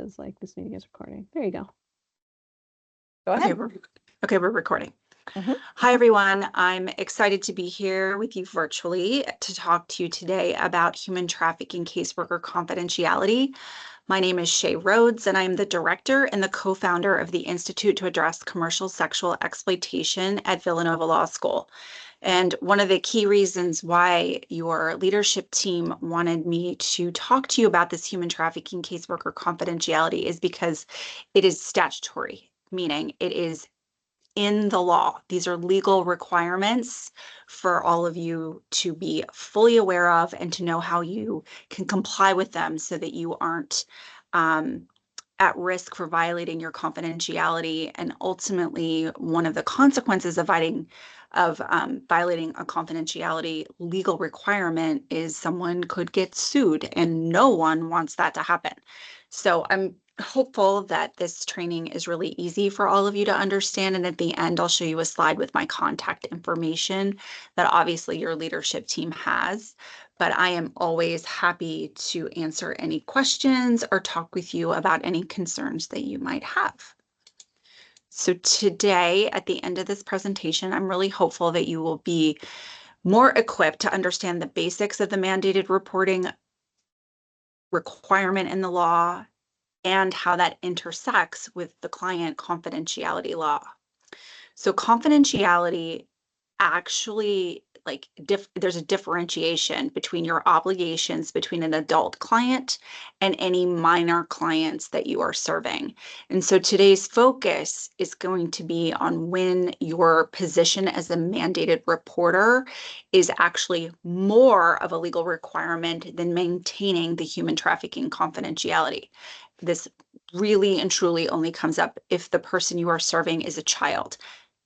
says like this meeting is recording. There you go. Go ahead. We're recording. Mhm. Hi, everyone. I'm excited to be here with you virtually to talk to you today about human trafficking caseworker confidentiality. My name is Shay Rhodes, and I'm the director and the co-founder of the Institute to Address Commercial Sexual Exploitation at Villanova Law School. And one of the key reasons why your leadership team wanted me to talk to you about this human trafficking caseworker confidentiality is because it is statutory, meaning it is in the law. These are legal requirements for all of you to be fully aware of and to know how you can comply with them so that you aren't at risk for violating your confidentiality. And ultimately, one of the consequences of violating a confidentiality legal requirement is someone could get sued, and no one wants that to happen. So I'm hopeful that this training is really easy for all of you to understand. And at the end, I'll show you a slide with my contact information that obviously your leadership team has. But I am always happy to answer any questions or talk with you about any concerns that you might have. So today, at the end of this presentation, I'm really hopeful that you will be more equipped to understand the basics of the mandated reporting requirement in the law and how that intersects with the client confidentiality law. So confidentiality actually, there's a differentiation between your obligations between an adult client and any minor clients that you are serving. And so today's focus is going to be on when your position as a mandated reporter is actually more of a legal requirement than maintaining the human trafficking confidentiality. This really and truly only comes up if the person you are serving is a child.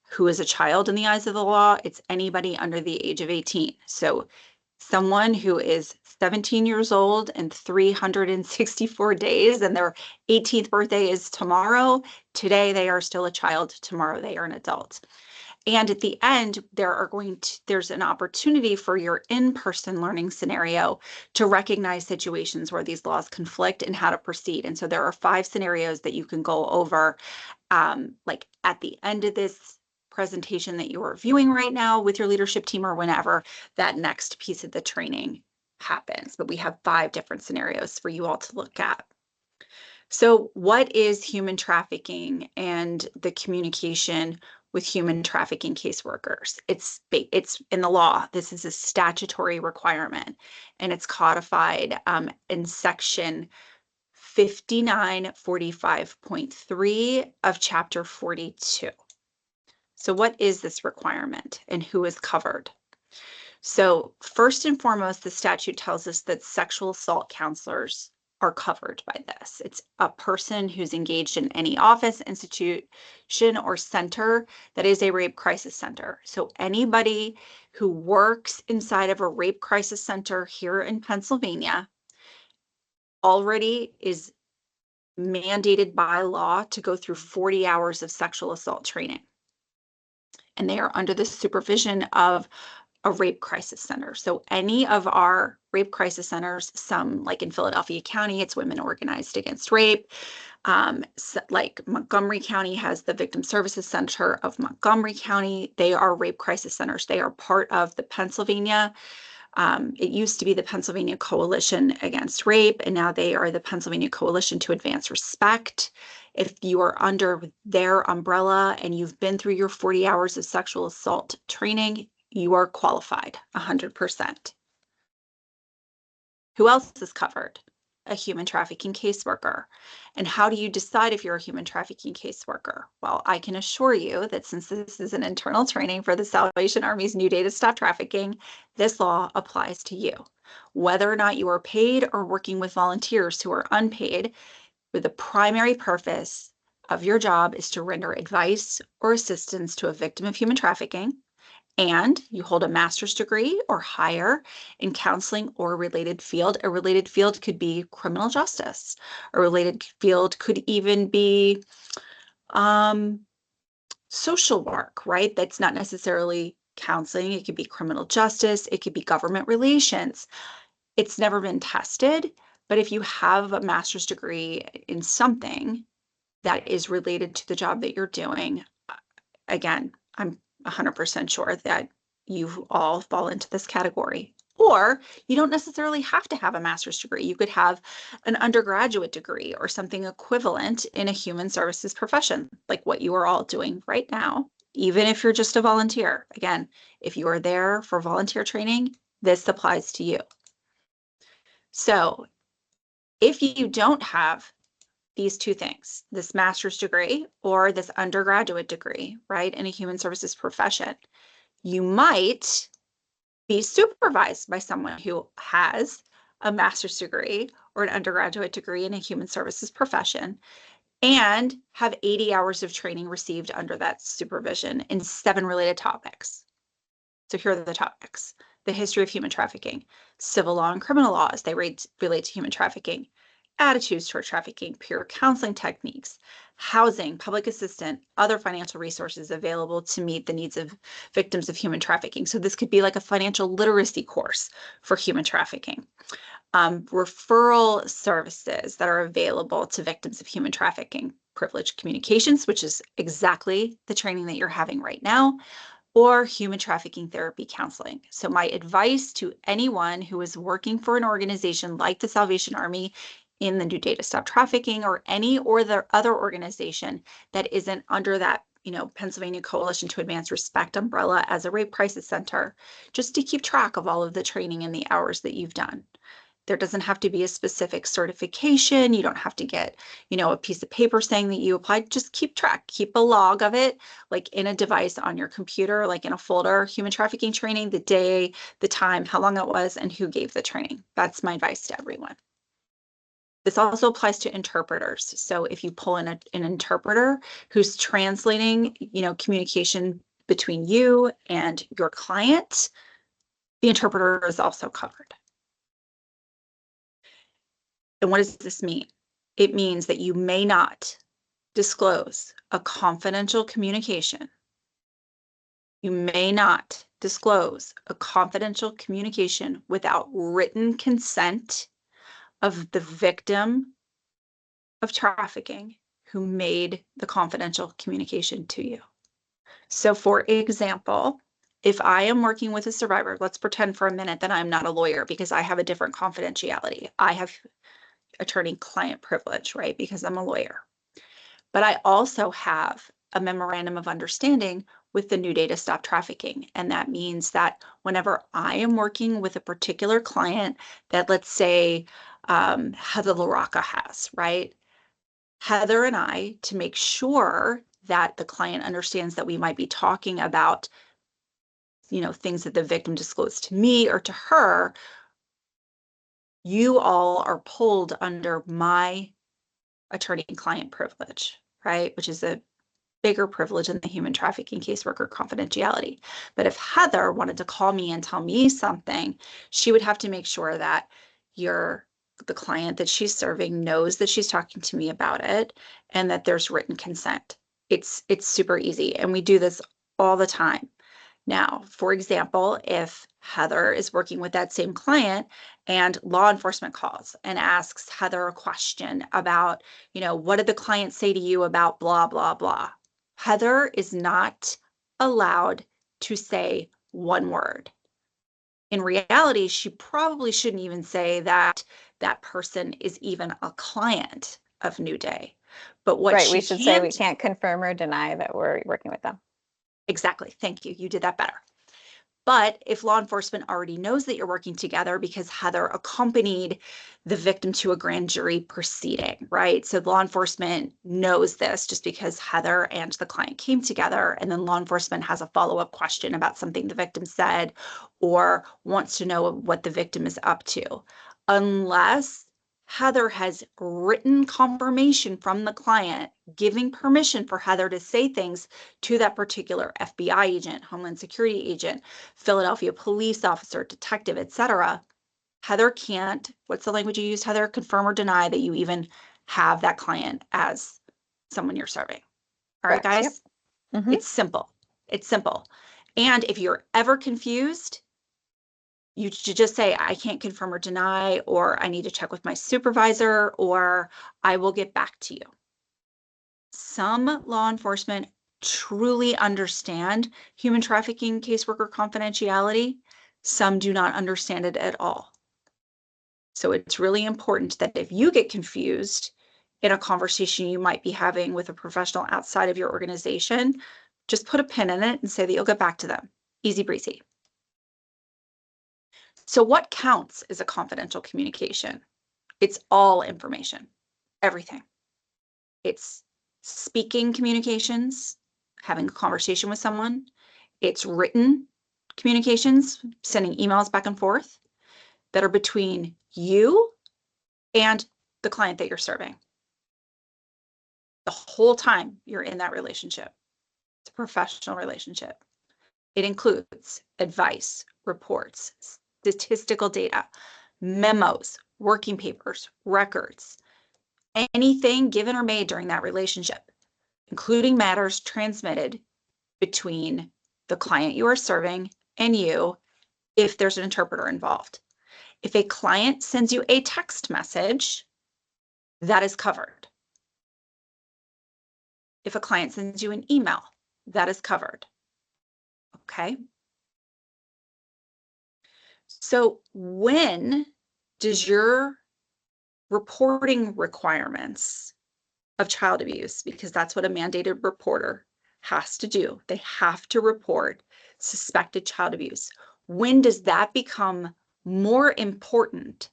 Who is a child in the eyes of the law? It's anybody under the age of 18. So someone who is 17 years old and 364 days and their 18th birthday is tomorrow, today they are still a child, tomorrow they are an adult. And at the end, there's an opportunity for your in-person learning scenario to recognize situations where these laws conflict and how to proceed. And so there are 5 scenarios that you can go over like at the end of this presentation that you are viewing right now with your leadership team or whenever that next piece of the training happens. But we have 5 different scenarios for you all to look at. So what is human trafficking and the communication with human trafficking caseworkers? It's in the law. This is a statutory requirement, and it's codified in section 5945.3 of chapter 42. So what is this requirement and who is covered? So first and foremost, the statute tells us that sexual assault counselors are covered by this. It's a person who's engaged in any office, institution, or center that is a rape crisis center. So anybody who works inside of a rape crisis center here in Pennsylvania already is mandated by law to go through 40 hours of sexual assault training. And they are under the supervision of a rape crisis center. So any of our rape crisis centers, some like in Philadelphia County, it's Women Organized Against Rape. Like Montgomery County has the Victim Services Center of Montgomery County. They are rape crisis centers. They are part of the Pennsylvania. It used to be the Pennsylvania Coalition Against Rape, and now they are the Pennsylvania Coalition to Advance Respect. If you are under their umbrella and you've been through your 40 hours of sexual assault training, you are qualified 100%. Who else is covered? A human trafficking caseworker. And how do you decide if you're a human trafficking caseworker? Well, I can assure you that since this is an internal training for the Salvation Army's new Day to Stop Trafficking, this law applies to you. Whether or not you are paid or working with volunteers who are unpaid, where the primary purpose of your job is to render advice or assistance to a victim of human trafficking, and you hold a master's degree or higher in counseling or a related field. A related field could be criminal justice. A related field could even be social work, right? That's not necessarily counseling. It could be criminal justice. It could be government relations. It's never been tested, But if you have a master's degree in something that is related to the job that you're doing, again, I'm 100% sure that you all fall into this category. Or you don't necessarily have to have a master's degree. You could have an undergraduate degree or something equivalent in a human services profession, like what you are all doing right now, even if you're just a volunteer. Again, if you are there for volunteer training, this applies to you. So if you don't have these two things, this master's degree or this undergraduate degree, right, in a human services profession, you might be supervised by someone who has a master's degree or an undergraduate degree in a human services profession and have 80 hours of training received under that supervision in 7 related topics. So here are the topics: the history of human trafficking, civil law and criminal law as they relate to human trafficking, attitudes toward trafficking, peer counseling techniques, housing, public assistance, other financial resources available to meet the needs of victims of human trafficking. So this could be like a financial literacy course for human trafficking. Referral services that are available to victims of human trafficking, privileged communications, which is exactly the training that you're having right now, or human trafficking therapy counseling. So my advice to anyone who is working for an organization like the Salvation Army in the New Day to Stop Trafficking or any or the other organization that isn't under that, Pennsylvania Coalition to Advance Respect umbrella as a rape crisis center, just to keep track of all of the training and the hours that you've done. There doesn't have to be a specific certification. You don't have to get, a piece of paper saying that you applied. Just keep track, keep a log of it, like in a device on your computer, like in a folder, human trafficking training, the day, the time, how long it was, and who gave the training. That's my advice to everyone. This also applies to interpreters. So if you pull in an interpreter who's translating, communication between you and your client, the interpreter is also covered. And what does this mean? It means that you may not disclose a confidential communication. You may not disclose a confidential communication without written consent of the victim of trafficking who made the confidential communication to you. So for example, if I am working with a survivor, let's pretend for a minute that I'm not a lawyer because I have a different confidentiality. I have attorney-client privilege, right? Because I'm a lawyer. But I also have a memorandum of understanding with the New Day to Stop Trafficking. And that means that whenever I am working with a particular client that, let's say, Heather LaRocca has, right? Heather and I, to make sure that the client understands that we might be talking about, things that the victim disclosed to me or to her, you all are pulled under my attorney-client privilege, right? Which is a bigger privilege in the human trafficking caseworker confidentiality. But if Heather wanted to call me and tell me something, she would have to make sure that the client that she's serving knows that she's talking to me about it and that there's written consent. It's super easy. And we do this all the time. Now, for example, if Heather is working with that same client and law enforcement calls and asks Heather a question about, what did the client say to you about blah, blah, blah? Heather is not allowed to say one word. In reality, she probably shouldn't even say that that person is even a client of New Day. But what Right, she we should say we can't, can't confirm or deny that we're working with them. exactly, thank you, you did that better. But if law enforcement already knows that you're working together because Heather accompanied the victim to a grand jury proceeding, right? So law enforcement knows this just because Heather and the client came together, and then law enforcement has a follow-up question about something the victim said or wants to know what the victim is up to. Unless Heather has written confirmation from the client giving permission for Heather to say things to that particular FBI agent, Homeland Security agent, Philadelphia police officer, detective, etc. Heather can't, what's the language you used, Heather? Confirm or deny that you even have that client as someone you're serving. All right, Correct. guys? Yep. Mm-hmm. It's simple. It's simple. And if you're ever confused, You should just say, I can't confirm or deny, or I need to check with my supervisor, or I will get back to you. Some law enforcement truly understand human trafficking caseworker confidentiality. Some do not understand it at all. So it's really important that if you get confused in a conversation you might be having with a professional outside of your organization, just put a pin in it and say that you'll get back to them. Easy breezy. So what counts as a confidential communication? It's all information, everything. It's speaking communications, having a conversation with someone. It's written communications, sending emails back and forth that are between you and the client that you're serving. The whole time you're in that relationship. It's a professional relationship. It includes advice, reports, statistical data, memos, working papers, records, anything given or made during that relationship, including matters transmitted between the client you are serving and you if there's an interpreter involved. If a client sends you a text message, that is covered. If a client sends you an email, that is covered. Okay? So when does your reporting requirements of child abuse, because that's what a mandated reporter has to do, they have to report suspected child abuse. When does that become more important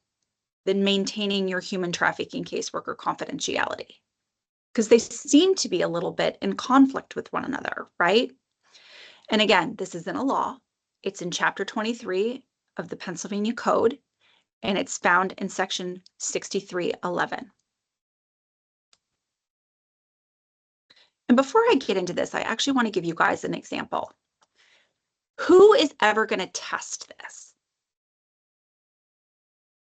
than maintaining your human trafficking caseworker confidentiality? Because they seem to be a little bit in conflict with one another, right? And again, this isn't a law. It's in Chapter 23 of the Pennsylvania Code, and it's found in Section 6311. And before I get into this, I actually want to give you guys an example. Who is ever going to test this?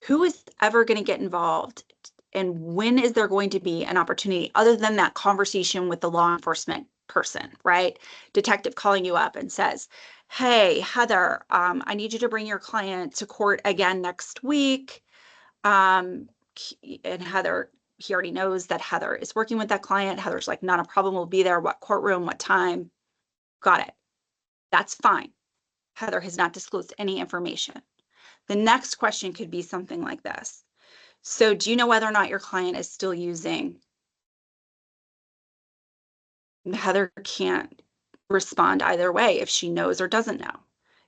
Who is ever going to get involved? And when is there going to be an opportunity other than that conversation with the law enforcement person, right? Detective calling you up and says, hey, Heather, I need you to bring your client to court again next week. And Heather, he already knows that Heather is working with that client. Heather's like, not a problem, we'll be there. What courtroom, what time? Got it. That's fine. Heather has not disclosed any information. The next question could be something like this. So do you know whether or not your client is still using? Heather can't respond either way if she knows or doesn't know.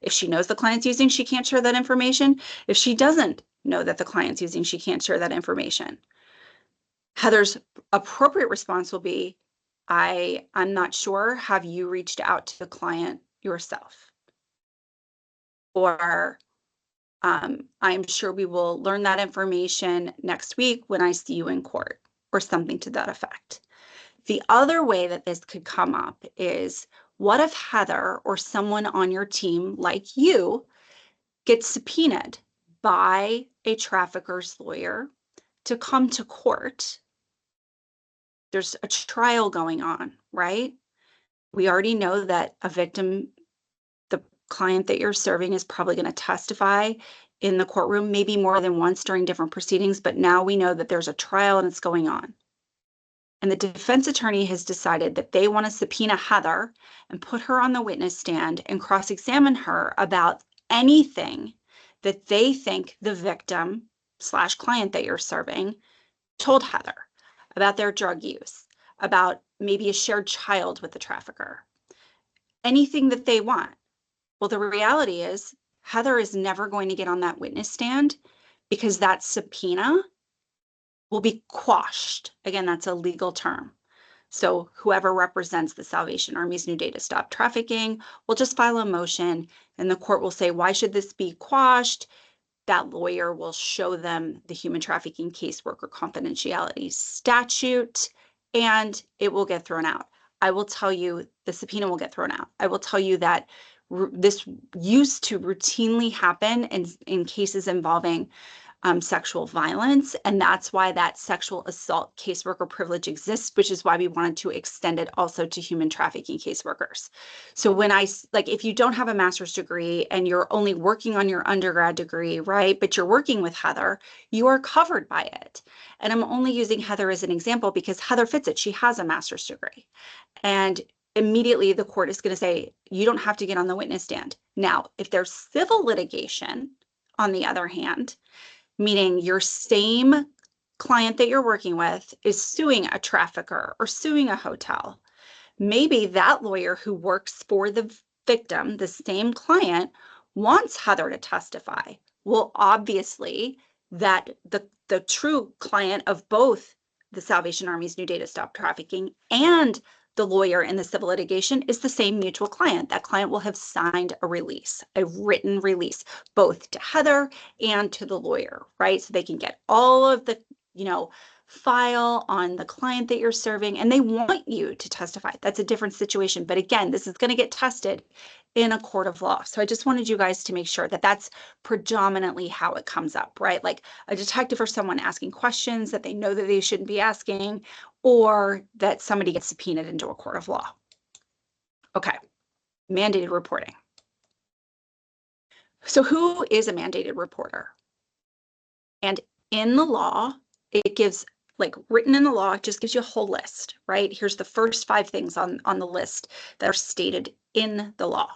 If she knows the client's using, she can't share that information. If she doesn't know that the client's using, she can't share that information. Heather's appropriate response will be, I'm not sure. Have you reached out to the client yourself? Or I'm sure we will learn that information next week when I see you in court, or something to that effect. The other way that this could come up is, what if Heather or someone on your team like you gets subpoenaed by a trafficker's lawyer to come to court? There's a trial going on, right? We already know that a victim, the client that you're serving, is probably going to testify in the courtroom, maybe more than once during different proceedings, but now we know that there's a trial and it's going on. And the defense attorney has decided that they want to subpoena Heather and put her on the witness stand and cross-examine her about anything that they think the victim / client that you're serving told Heather about their drug use, about maybe a shared child with the trafficker, anything that they want. Well, the reality is Heather is never going to get on that witness stand because that subpoena will be quashed. Again, that's a legal term. So whoever represents the Salvation Army's new Data Stop Trafficking will just file a motion, and the court will say, why should this be quashed? That lawyer will show them the human trafficking caseworker confidentiality statute, and it will get thrown out. I will tell you, the subpoena will get thrown out. I will tell you that this used to routinely happen in cases involving sexual violence. And that's why that sexual assault caseworker privilege exists, which is why we wanted to extend it also to human trafficking caseworkers. So when if you don't have a master's degree and you're only working on your undergrad degree, right, but you're working with Heather, you are covered by it. And I'm only using Heather as an example because Heather fits it. She has a master's degree. And immediately the court is going to say, you don't have to get on the witness stand. Now, if there's civil litigation, on the other hand, meaning your same client that you're working with is suing a trafficker or suing a hotel, maybe that lawyer who works for the victim, the same client, wants Heather to testify. Well, obviously, that the true client of both the Salvation Army's New Data Stop Trafficking and the lawyer in the civil litigation is the same mutual client. That client will have signed a release, a written release, both to Heather and to the lawyer, right? So they can get all of the, file on the client that you're serving, and they want you to testify. That's a different situation. But again, this is going to get tested in a court of law. So I just wanted you guys to make sure that that's predominantly how it comes up, right? Like a detective or someone asking questions that they know that they shouldn't be asking, or that somebody gets subpoenaed into a court of law. Okay, mandated reporting. So who is a mandated reporter? And in the law, it gives, written in the law, it just gives you a whole list, right? Here's the first 5 things on the list that are stated in the law.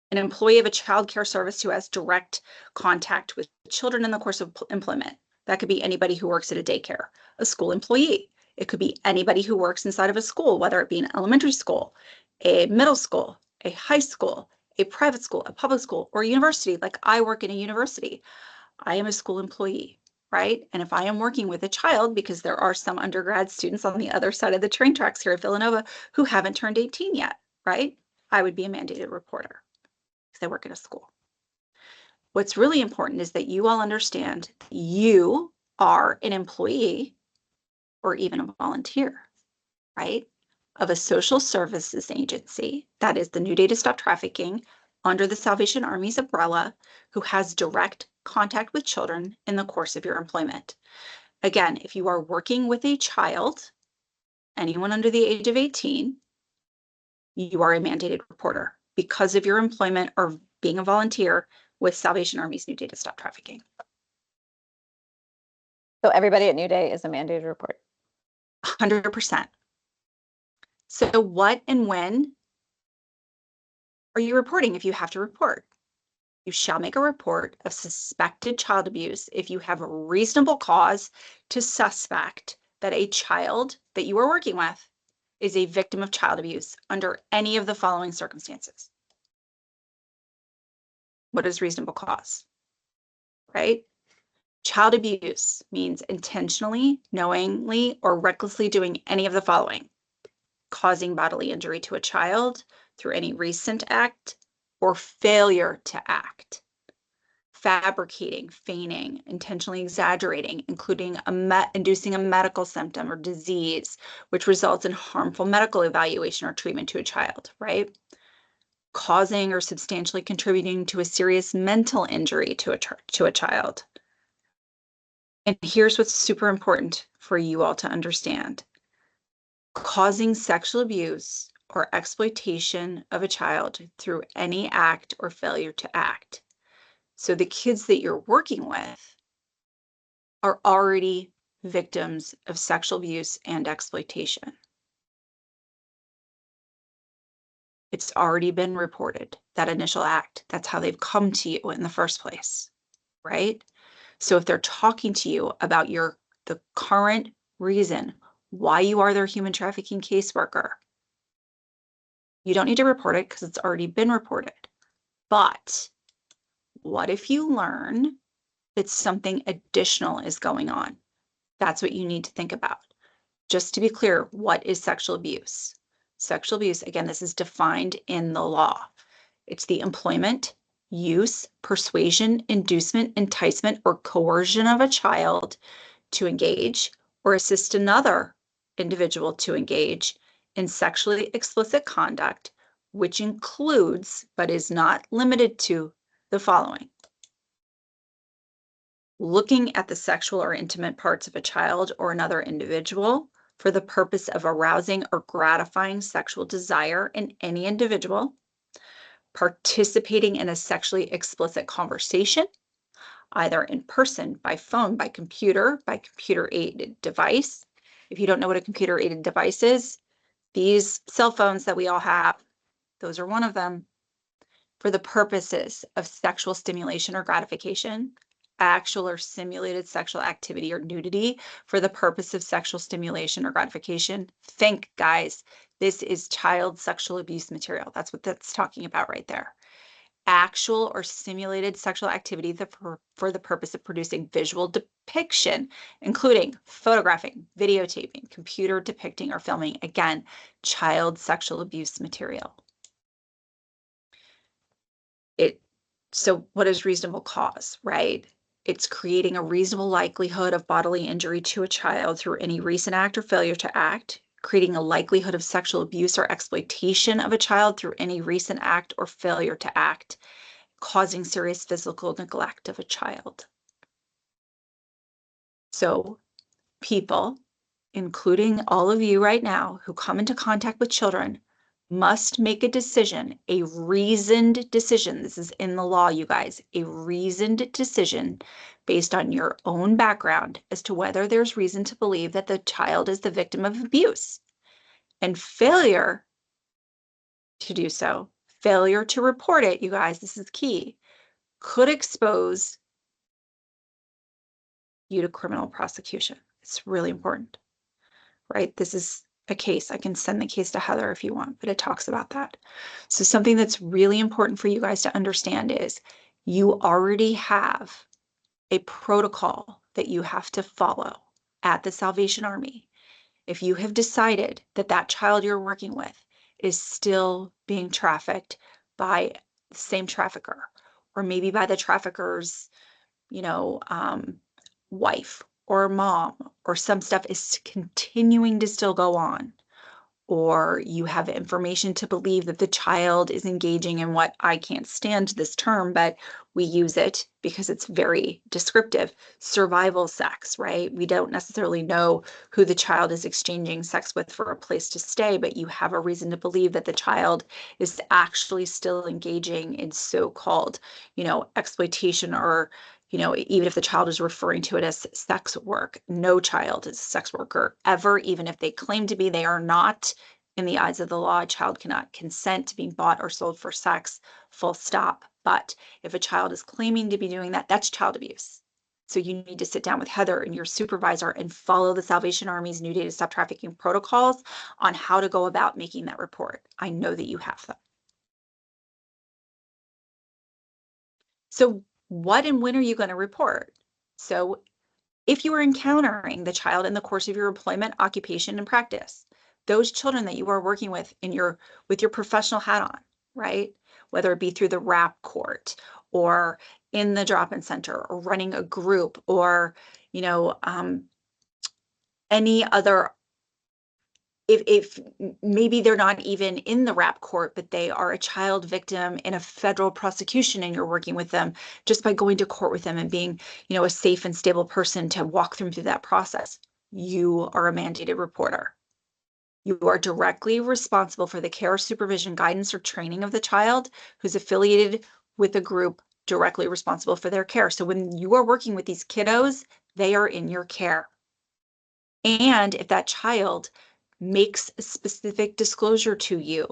An employee of a child care service who has direct contact with children in the course of employment. That could be anybody who works at a daycare, a school employee. It could be anybody who works inside of a school, whether it be an elementary school, a middle school, a high school, a private school, a public school, or a university. Like I work in a university. I am a school employee, right? And if I am working with a child, because there are some undergrad students on the other side of the train tracks here at Villanova who haven't turned 18 yet, right? I would be a mandated reporter because I work at a school. What's really important is that you all understand that you are an employee or even a volunteer, right, of a social services agency, that is the New Data Stop Trafficking, under the Salvation Army's umbrella, who has direct contact with children in the course of your employment. Again, if you are working with a child, anyone under the age of 18, you are a mandated reporter because of your employment or being a volunteer with Salvation Army's New Data Stop Trafficking. So everybody at New Day is a mandated report. 100%. So what and when are you reporting if you have to report? You shall make a report of suspected child abuse if you have a reasonable cause to suspect that a child that you are working with is a victim of child abuse under any of the following circumstances. What is reasonable cause? Right? Child abuse means intentionally, knowingly, or recklessly doing any of the following: causing bodily injury to a child through any recent act or failure to act, fabricating, feigning, intentionally exaggerating, including inducing a medical symptom or disease, which results in harmful medical evaluation or treatment to a child, right? Causing or substantially contributing to a serious mental injury to a child. And here's what's super important for you all to understand. Causing sexual abuse or exploitation of a child through any act or failure to act. So the kids that you're working with are already victims of sexual abuse and exploitation. It's already been reported, that initial act. That's how they've come to you in the first place, right? So if they're talking to you about the current reason why you are their human trafficking caseworker, you don't need to report it because it's already been reported. But what if you learn that something additional is going on? That's what you need to think about. Just to be clear, what is sexual abuse? Sexual abuse, again, this is defined in the law. It's the employment, use, persuasion, inducement, enticement, or coercion of a child to engage or assist another individual to engage in sexually explicit conduct, which includes, but is not limited to, the following: looking at the sexual or intimate parts of a child or another individual for the purpose of arousing or gratifying sexual desire in any individual, participating in a sexually explicit conversation, either in person, by phone, by computer-aided device. If you don't know what a computer-aided device is, these cell phones that we all have, those are one of them, for the purposes of sexual stimulation or gratification, actual or simulated sexual activity or nudity for the purpose of sexual stimulation or gratification. Think, guys, this is child sexual abuse material. That's what that's talking about right there. Actual or simulated sexual activity for the purpose of producing visual depiction, including photographing, videotaping, computer depicting, or filming. Again, child sexual abuse material. So what is reasonable cause, right? It's creating a reasonable likelihood of bodily injury to a child through any recent act or failure to act, creating a likelihood of sexual abuse or exploitation of a child through any recent act or failure to act, causing serious physical neglect of a child. So people, including all of you right now who come into contact with children, must make a decision, a reasoned decision. This is in the law, you guys, a reasoned decision based on your own background as to whether there's reason to believe that the child is the victim of abuse. And failure to do so, failure to report it, you guys, this is key, could expose you to criminal prosecution. It's really important, right? This is a case. I can send the case to Heather if you want, but it talks about that. So something that's really important for you guys to understand is you already have a protocol that you have to follow at the Salvation Army. If you have decided that that child you're working with is still being trafficked by the same trafficker, or maybe by the trafficker's, wife or mom, or some stuff is continuing to still go on, or you have information to believe that the child is engaging in what, I can't stand this term, but we use it because it's very descriptive, survival sex, right? We don't necessarily know who the child is exchanging sex with for a place to stay, but you have a reason to believe that the child is actually still engaging in so-called, exploitation, or even if the child is referring to it as sex work. No child is a sex worker ever, even if they claim to be, they are not. In the eyes of the law, a child cannot consent to being bought or sold for sex, full stop. But if a child is claiming to be doing that, that's child abuse. So you need to sit down with Heather and your supervisor and follow the Salvation Army's New Day to Stop Trafficking protocols on how to go about making that report. I know that you have them. So what and when are you going to report? So if you are encountering the child in the course of your employment, occupation, and practice, those children that you are working with with your professional hat on, right? Whether it be through the RAP court or in the drop-in center or running a group, or, any other, if maybe they're not even in the RAP court, but they are a child victim in a federal prosecution and you're working with them, just by going to court with them and being, a safe and stable person to walk them through that process, you are a mandated reporter. You are directly responsible for the care, supervision, guidance, or training of the child who's affiliated with a group directly responsible for their care. So when you are working with these kiddos, they are in your care. And if that child makes a specific disclosure to you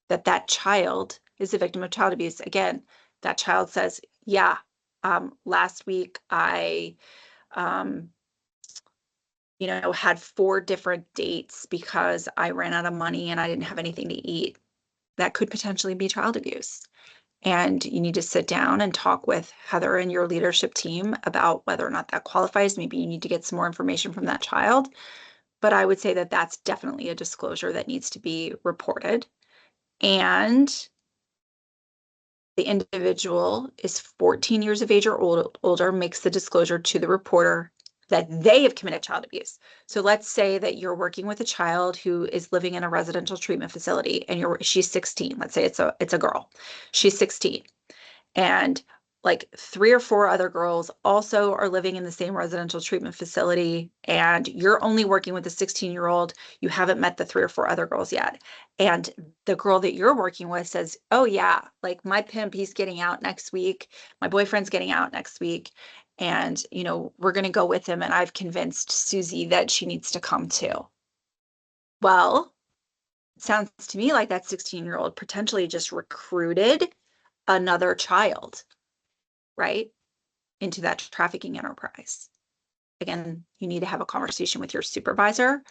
that that child is a victim of child abuse, again, that child says, yeah, last week I, had 4 different dates because I ran out of money and I didn't have anything to eat. That could potentially be child abuse. And you need to sit down and talk with Heather and your leadership team about whether or not that qualifies. Maybe you need to get some more information from that child. But I would say that that's definitely a disclosure that needs to be reported. And the individual is 14 years of age or older, makes the disclosure to the reporter that they have committed child abuse. So let's say that you're working with a child who is living in a residential treatment facility and she's 16. Let's say it's a girl. She's 16. And like 3 or 4 other girls also are living in the same residential treatment facility, and you're only working with a 16-year-old. You haven't met the 3 or 4 other girls yet. And the girl that you're working with says, oh yeah, like my pimp, he's getting out next week. My boyfriend's getting out next week. And, we're going to go with him. And I've convinced Susie that she needs to come too. Well, it sounds to me like that 16-year-old potentially just recruited another child, right, into that trafficking enterprise. Again, you need to have a conversation with your supervisor.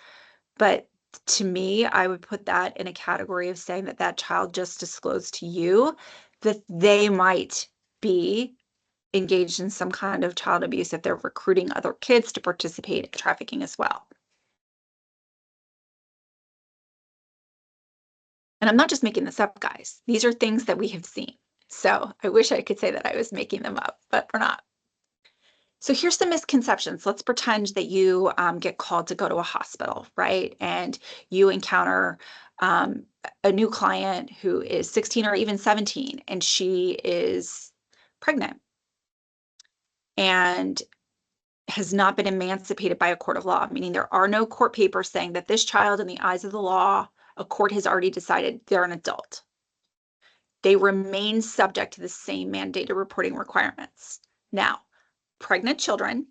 But to me, I would put that in a category of saying that that child just disclosed to you that they might be engaged in some kind of child abuse if they're recruiting other kids to participate in trafficking as well. And I'm not just making this up, guys. These are things that we have seen. So I wish I could say that I was making them up, but we're not. So here's some misconceptions. Let's pretend that you get called to go to a hospital, right? And you encounter a new client who is 16 or even 17, and she is pregnant and has not been emancipated by a court of law, meaning there are no court papers saying that this child, in the eyes of the law, a court has already decided they're an adult. They remain subject to the same mandated reporting requirements. Now, pregnant children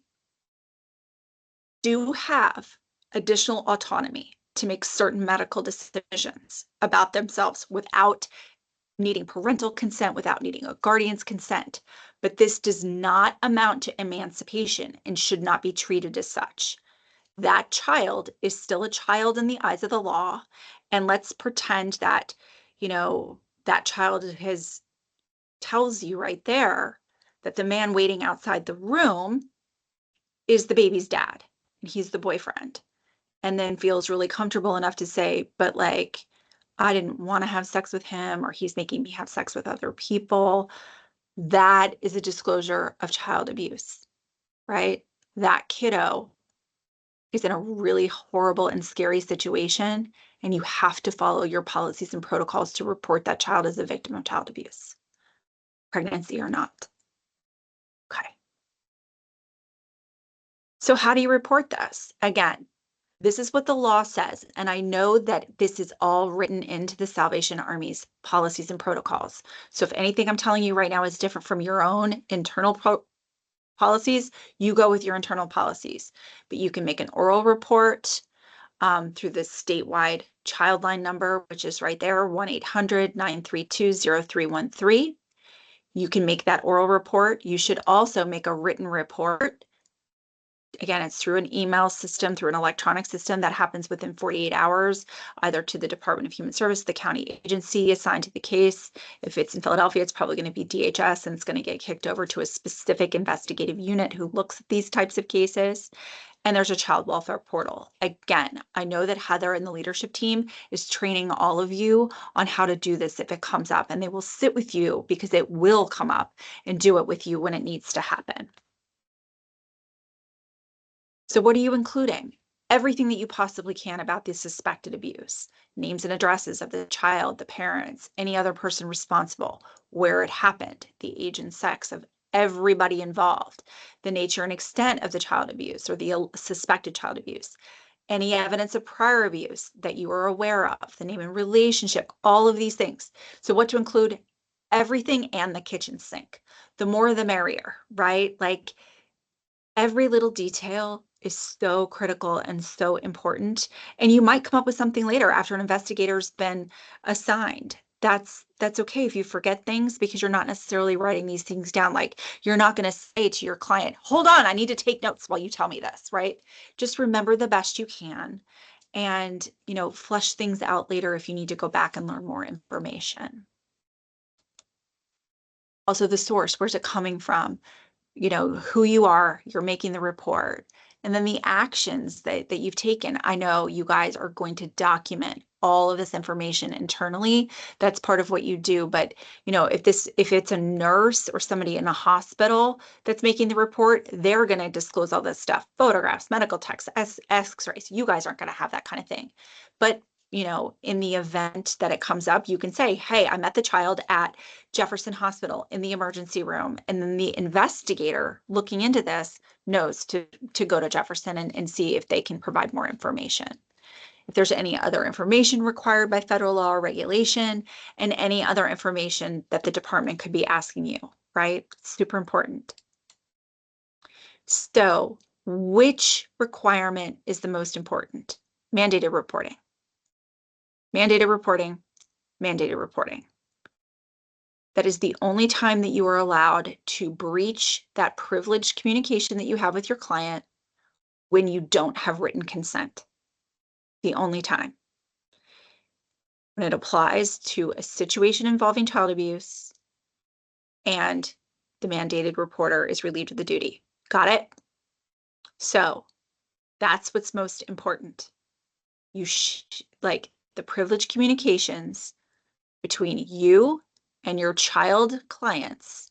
do have additional autonomy to make certain medical decisions about themselves without needing parental consent, without needing a guardian's consent. But this does not amount to emancipation and should not be treated as such. That child is still a child in the eyes of the law. And let's pretend that, that child tells you right there that the man waiting outside the room is the baby's dad, and he's the boyfriend, and then feels really comfortable enough to say, but like, I didn't want to have sex with him, or he's making me have sex with other people. That is a disclosure of child abuse, right? That kiddo is in a really horrible and scary situation, and you have to follow your policies and protocols to report that child as a victim of child abuse, pregnancy or not. Okay. So how do you report this? Again, this is what the law says, and I know that this is all written into the Salvation Army's policies and protocols. So if anything I'm telling you right now is different from your own internal policies, you go with your internal policies. But you can make an oral report through the statewide Childline number, which is right there, 1-800-932-0313. You can make that oral report. You should also make a written report. Again, it's through an email system, through an electronic system that happens within 48 hours, either to the Department of Human Service, the county agency assigned to the case. If it's in Philadelphia, it's probably going to be DHS, and it's going to get kicked over to a specific investigative unit who looks at these types of cases. And there's a child welfare portal. Again, I know that Heather and the leadership team is training all of you on how to do this if it comes up, and they will sit with you because it will come up and do it with you when it needs to happen. So what are you including? Everything that you possibly can about the suspected abuse, names and addresses of the child, the parents, any other person responsible, where it happened, the age and sex of everybody involved, the nature and extent of the child abuse or the suspected child abuse, any evidence of prior abuse that you are aware of, the name and relationship, all of these things. So what to include? Everything and the kitchen sink. The more the merrier, right? Like, every little detail is so critical and so important. And you might come up with something later after an investigator's been assigned. That's okay if you forget things, because you're not necessarily writing these things down. Like, you're not going to say to your client, hold on, I need to take notes while you tell me this, right? Just remember the best you can, and, flesh things out later if you need to go back and learn more information. Also, the source, where's it coming from? Who you are, you're making the report, and then the actions that you've taken. I know you guys are going to document all of this information internally. That's part of what you do. But, if it's a nurse or somebody in a hospital that's making the report, they're going to disclose all this stuff, photographs, medical texts, x-rays. You guys aren't going to have that kind of thing. But in the event that it comes up, you can say, hey, I met the child at Jefferson Hospital in the emergency room. And then the investigator looking into this knows to go to Jefferson and see if they can provide more information. If there's any other information required by federal law or regulation, and any other information that the department could be asking you, right? Super important. So, which requirement is the most important? Mandated reporting. Mandated reporting, mandated reporting. That is the only time that you are allowed to breach that privileged communication that you have with your client when you don't have written consent. The only time. When it applies to a situation involving child abuse and the mandated reporter is relieved of the duty. Got it? So that's what's most important. Like the privileged communications between you and your child clients,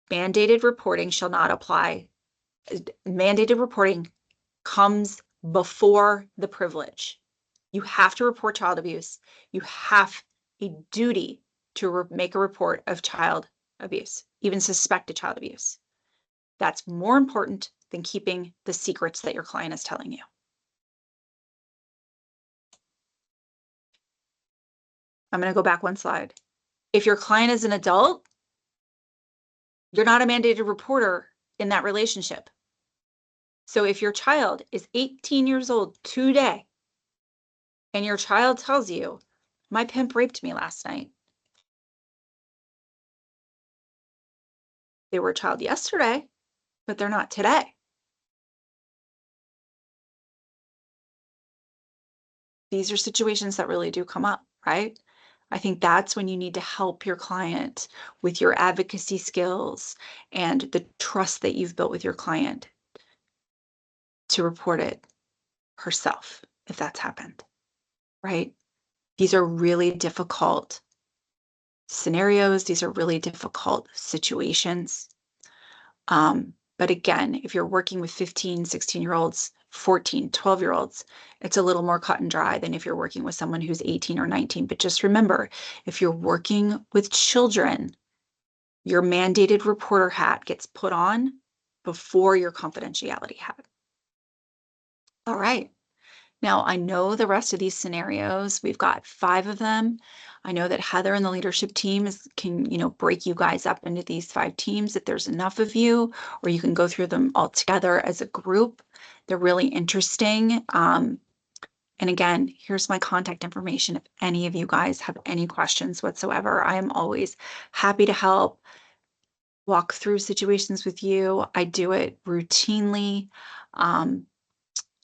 mandated reporting shall not apply. Mandated reporting comes before the privilege. You have to report child abuse. You have a duty to make a report of child abuse, even suspected child abuse. That's more important than keeping the secrets that your client is telling you. I'm going to go back one slide. If your client is an adult, you're not a mandated reporter in that relationship. So if your child is 18 years old today, and your child tells you, my pimp raped me last night. They were a child yesterday, but they're not today. These are situations that really do come up, right? I think that's when you need to help your client with your advocacy skills and the trust that you've built with your client to report it herself if that's happened, right? These are really difficult scenarios. These are really difficult situations. But again, if you're working with 15, 16-year-olds, 14, 12-year-olds, it's a little more cut and dry than if you're working with someone who's 18 or 19. But just remember, if you're working with children, your mandated reporter hat gets put on before your confidentiality hat. All right. Now, I know the rest of these scenarios, we've got 5 of them. I know that Heather and the leadership team can break you guys up into these 5 teams if there's enough of you, or you can go through them all together as a group. They're really interesting. And again, here's my contact information. If any of you guys have any questions whatsoever, I am always happy to help walk through situations with you. I do it routinely.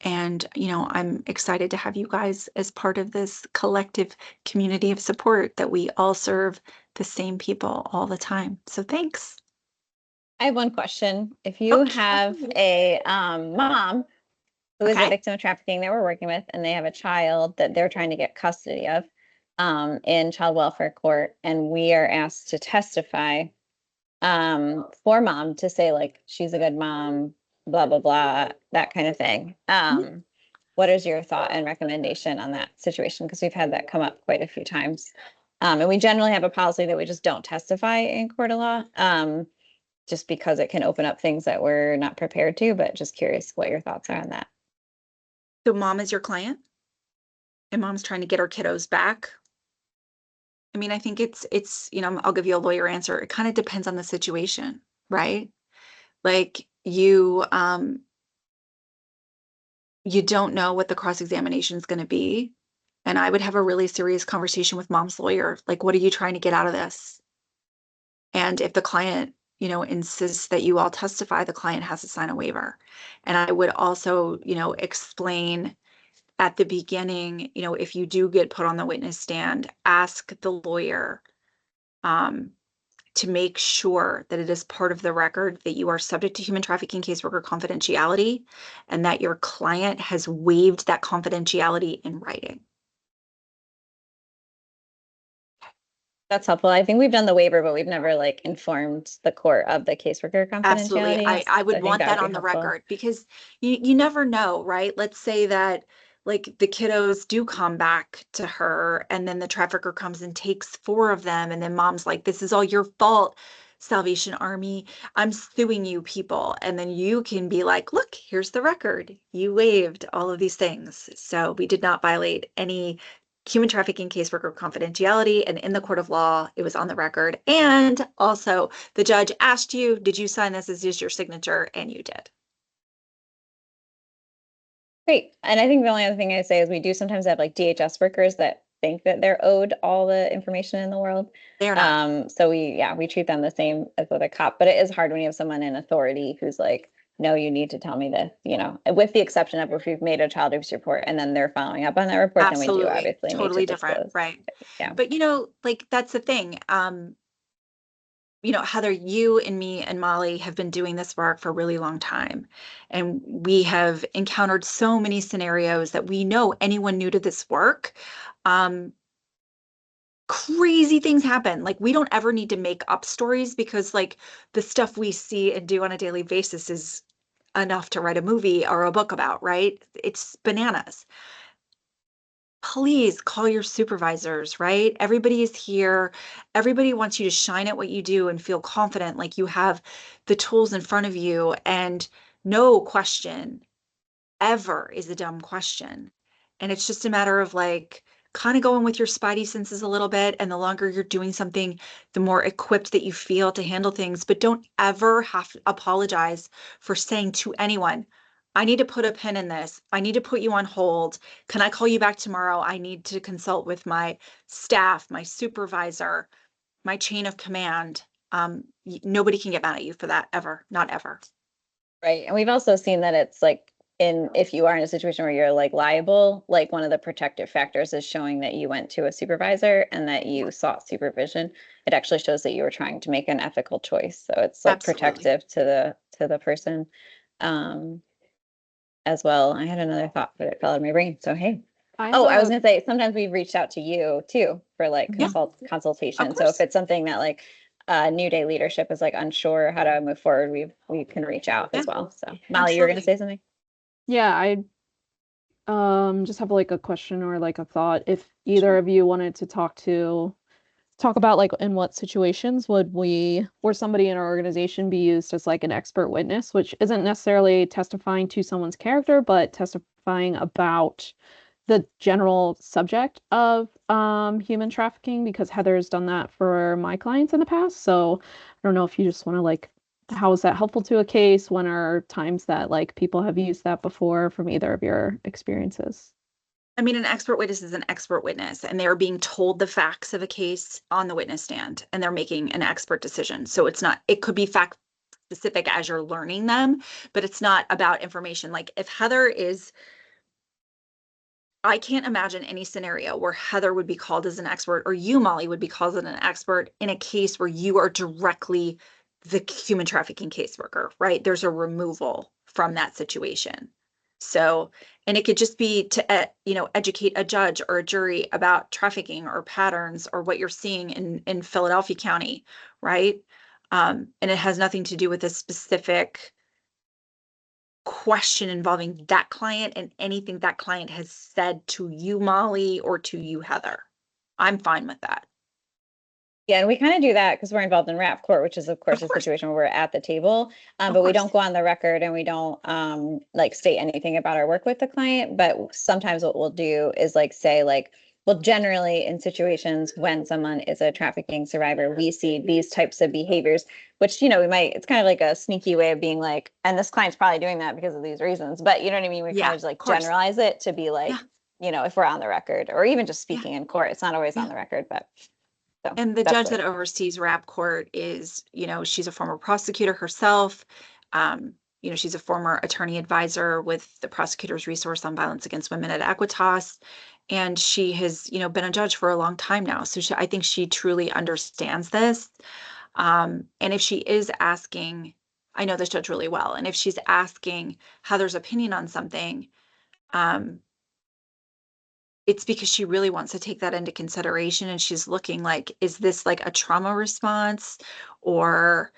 And, I'm excited to have you guys as part of this collective community of support that we all serve the same people all the time. So thanks. I have one question. If you have a mom who is a victim of trafficking that we're working with, and they have a child that they're trying to get custody of in child welfare court, and we are asked to testify for mom to say, like, she's a good mom, blah, blah, blah, that kind of thing. What is your thought and recommendation on that situation? Because we've had that come up quite a few times. And we generally have a policy that we just don't testify in court of law, just because it can open up things that we're not prepared to, but just curious what your thoughts are on that. So mom is your client and mom's trying to get her kiddos back. I mean, I think it's, I'll give you a lawyer answer. It kind of depends on the situation, right? Like you don't know what the cross-examination is going to be. And I would have a really serious conversation with mom's lawyer. Like, what are you trying to get out of this? And if the client, insists that you all testify, the client has to sign a waiver. And I would also, explain at the beginning, if you do get put on the witness stand, ask the lawyer to make sure that it is part of the record that you are subject to human trafficking caseworker confidentiality and that your client has waived that confidentiality in writing. That's helpful. I think we've done the waiver, but we've never informed the court of the caseworker confidentiality. Absolutely. I would want that on the helpful. record because you never know, right? Let's say that like the kiddos do come back to her, and then the trafficker comes and takes 4 of them, and then mom's like, this is all your fault, Salvation Army. I'm suing you people. And then you can be like, look, here's the record. You waived all of these things. So we did not violate any human trafficking caseworker confidentiality. And in the court of law, it was on the record. And also, the judge asked you, did you sign this as just your signature? And you did. Great. And I think the only other thing I say is we do sometimes have like DHS workers that think that they're owed all the information in the world. They are not. So we treat them the same as with a cop, but it is hard when you have someone in authority who's like, no, you need to tell me this, with the exception of if we've made a child abuse report and then they're following up on that report, then we do Absolutely. obviously Totally need to different. disclose. Right. Yeah. But like that's the thing. Heather, you and me and Molly have been doing this work for a really long time. And we have encountered so many scenarios that we know anyone new to this work, crazy things happen. Like we don't ever need to make up stories because like the stuff we see and do on a daily basis is enough to write a movie or a book about, right? It's bananas. Please call your supervisors, right? Everybody is here. Everybody wants you to shine at what you do and feel confident, like you have the tools in front of you. And no question ever is a dumb question. And it's just a matter of like kind of going with your spidey senses a little bit. And the longer you're doing something, the more equipped that you feel to handle things. But don't ever have to apologize for saying to anyone, I need to put a pin in this. I need to put you on hold. Can I call you back tomorrow? I need to consult with my staff, my supervisor, my chain of command. Nobody can get mad at you for that ever, not ever. Right. And we've also seen that it's like if you are in a situation where you're like liable, like one of the protective factors is showing that you went to a supervisor and that you sought supervision. It actually shows that you were trying to make an ethical choice. So it's like Absolutely. protective to the person as well. I had another thought, but it fell out of my brain. So hey. I was gonna say sometimes we've reached out to you too for like consultation. So if it's something that like New Day leadership is like unsure how to move forward, we can reach out as well. So Molly, you were gonna say something? Yeah, I just have like a question or like a thought. If either of you wanted to talk about like in what situations would somebody in our organization be used as like an expert witness, which isn't necessarily testifying to someone's character, but testifying about the general subject of human trafficking, because Heather's done that for my clients in the past. So I don't know if you just want to like, how is that helpful to a case? When are times that like people have used that before from either of your experiences? I mean, an expert witness is an expert witness, and they're being told the facts of a case on the witness stand, and they're making an expert decision. So it could be fact specific as you're learning them, but it's not about information. Like if I can't imagine any scenario where Heather would be called as an expert or you, Molly, would be called as an expert in a case where you are directly the human trafficking caseworker, right? There's a removal from that situation. So, and it could just be to, educate a judge or a jury about trafficking or patterns or what you're seeing in Philadelphia County, right? And it has nothing to do with a specific question involving that client and anything that client has said to you, Molly, or to you, Heather. I'm fine with that. Yeah, and we kind of do that because we're involved in rap court, which is of course a situation where we're at the table, but we don't go on the record and we don't like state anything about our work with the client. But sometimes what we'll do is like say like, well, generally in situations when someone is a trafficking survivor, we see these types of behaviors, which, it's kind of like a sneaky way of being like, and this client's probably doing that because of these reasons. But you know what I mean? We kind of just like generalize it to be like, if we're on the record or even just speaking in court, it's not always on the record, but. So and the judge that oversees rap court is, she's a former prosecutor herself. She's a former attorney advisor with the Prosecutor's Resource on Violence Against Women at Equitas. And she has, been a judge for a long time now. So I think she truly understands this. And if she is asking, I know this judge really well, and if she's asking Heather's opinion on something, it's because she really wants to take that into consideration, and she's looking like, is this like a trauma response, or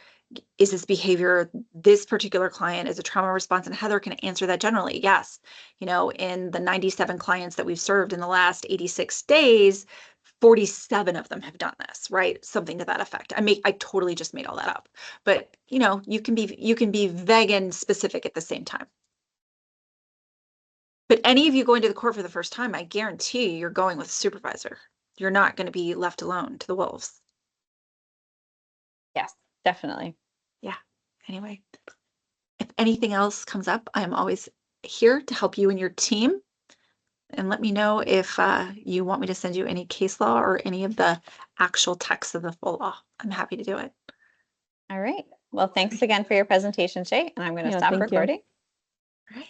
is this behavior, this particular client is a trauma response? And Heather can answer that generally. Yes. You know, in the 97 clients that we've served in the last 86 days, 47 of them have done this, right? Something to that effect. I totally just made all that up. But, you know, you can be vague and specific at the same time. But any of you going to the court for the first time, I guarantee you're going with a supervisor. You're not going to be left alone to the wolves. Yes, definitely. Yeah. Anyway, if anything else comes up, I'm always here to help you and your team. And let me know if you want me to send you any case law or any of the actual text of the full law. I'm happy to do it. All right. Well, thanks again for your presentation, Shay. And I'm going to Yeah, stop thank you. recording. All right.